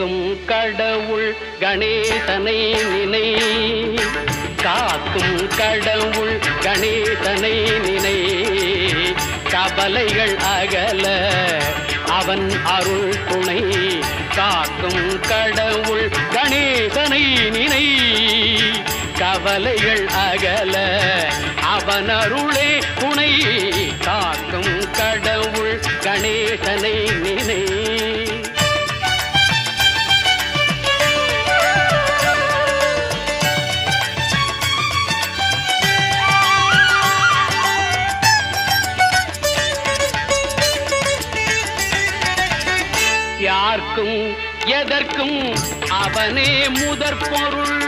காக்கும் கடவுள் கணேசனை நினை, காக்கும் கடவுள் கணேசனை நினை, கவலைகள் அகல அவன் அருள் துணை. காக்கும் கடவுள் கணேசனை நினை, கவலைகள் அகல அவன் அருளே துணை. காக்கும் கடவுள் கணேசனை நினை. யார்க்கும் எதற்கும் அவனே முதற் பொருள்.